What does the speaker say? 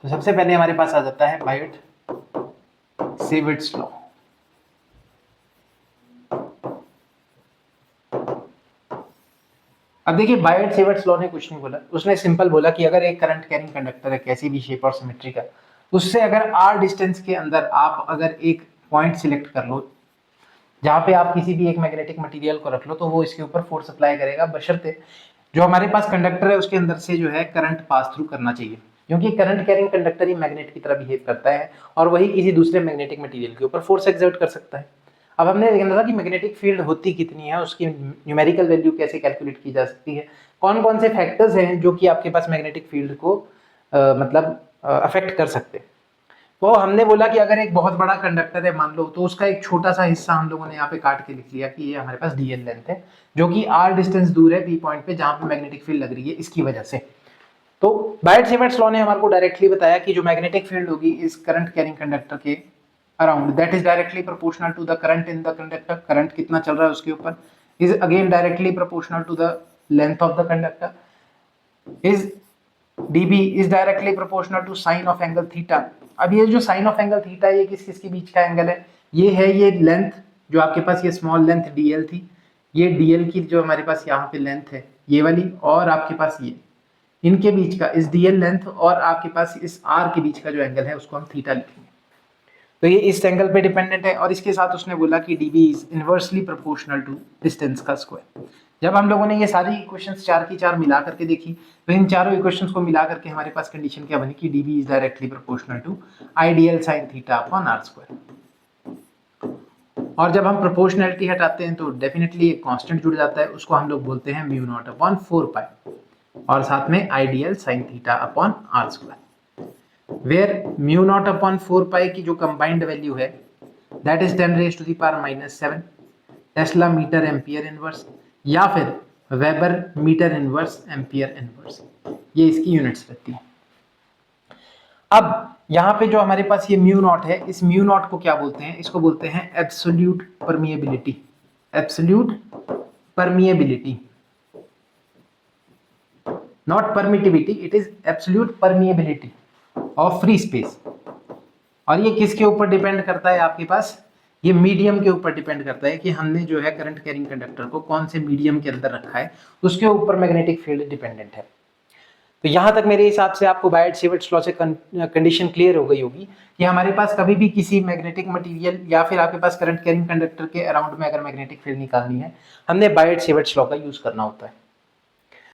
तो सबसे पहले हमारे पास आ जाता है बायट सेविट्स लॉ। अब देखिए बायट सेविट्स लॉ ने कुछ नहीं बोला, उसने सिंपल बोला कि अगर एक करंट कैरिंग कंडक्टर है कैसी भी शेप और सिमेट्री का, उससे अगर r डिस्टेंस के अंदर आप अगर एक पॉइंट सिलेक्ट कर लो जहां पे आप किसी भी एक मैग्नेटिक मटेरियल को रख लो, तो वो इसके ऊपर फोर्स अप्लाई करेगा, बशर्ते जो हमारे पास कंडक्टर है उसके अंदर से जो है करंट पास थ्रू करना चाहिए, क्योंकि करंट कैरिंग कंडक्टर ही मैग्नेट की तरह बिहेव करता है और वही किसी दूसरे मैग्नेटिक मटेरियल के ऊपर फोर्स एक्सर्ट कर सकता है। अब हमने देखना था कि मैग्नेटिक फील्ड होती कितनी है, उसकी न्यूमेरिकल वैल्यू कैसे कैलकुलेट की जा सकती है, कौन कौन से फैक्टर्स हैं जो कि आपके पास मैग्नेटिक फील्ड को मतलब अफेक्ट कर सकते हैं। तो हमने बोला कि अगर एक बहुत बड़ा कंडक्टर है मान लो, तो उसका एक छोटा सा हिस्सा हम लोगों ने यहाँ पे काट के लिख लिया कि ये हमारे पास dl लेंथ है, जो कि r डिस्टेंस दूर है p पॉइंट पे जहां पे मैग्नेटिक फील्ड लग रही है इसकी वजह से। तो बायट-सेवर्ट्स लॉ ने हमारे को डायरेक्टली बताया कि जो मैग्नेटिक फील्ड होगी इस करंट कैरिंग कंडक्टर के around, that is directly proportional to the current in the conductor, current कितना चल रहा है उसके ऊपर, is again directly proportional to the length of the conductor, is dB is directly proportional to sin of angle theta। अब ये जो sin of angle theta है ये किस किस के बीच का एंगल है, ये है ये लेंथ जो आपके पास ये स्मॉल लेंथ dl थी, ये dl की जो हमारे पास यहाँ पे लेंथ है ये वाली, और आपके पास ये इनके बीच का इस dl लेंथ और आपके पास इस r के बीच का जो एंगल है उसको हम थीटा लिखेंगे। तो ये इस एंगल पे डिपेंडेंट है और इसके साथ उसने बोला कि dB is inversely proportional to distance का स्क्वायर। जब हम लोगों ने ये सारी इक्वेशंस चार की चार मिला करके देखी, तो इन चारों इक्वेशंस को मिला करके हमारे पास कंडीशन क्या बनी कि dB is directly proportional to ideal sin theta upon r square. और जब हम प्रोपोर्शनैलिटी हटाते हैं तो डेफिनेटली एक कांस्टेंट जुड़ जाता है, उसको हम लोग बोलते हैं म्यू नॉट अपॉन 4 पाई और साथ में ideal sin theta upon r square, where mu not upon 4 pi की जो कंबाइंड वैल्यू है that is 10 raise to the power -7 tesla metre ampere inverse या फिर weber metre inverse ampere inverse, ये इसकी यूनिट्स रहती है। अब यहाँ पे जो हमारे पास ये म्यू नॉट है, इस म्यू नॉट को क्या बोलते हैं, इसको बोलते हैं absolute permeability, absolute permeability, not permittivity, it is absolute permeability of free space. और ये किसके ऊपर डिपेंड करता है, आपके पास ये मीडियम के ऊपर डिपेंड करता है कि हमने जो है करंट कैरिंग कंडक्टर को कौन से मीडियम के अंदर रखा है, उसके ऊपर मैग्नेटिक फील्ड डिपेंडेंट है। तो यहां तक मेरे हिसाब से आपको बायट-सेवर्ट्स लॉ से कंडीशन क्लियर हो गई होगी कि हमारे पास कभी भी किसी मैग्नेटिक मटेरियल या फिर आपके पास करंट कैरिंग कंडक्टर के अराउंड में अगर मैग्नेटिक फील्ड निकालनी है, हमने बायट-सेवर्ट्स लॉ का यूज करना होता है।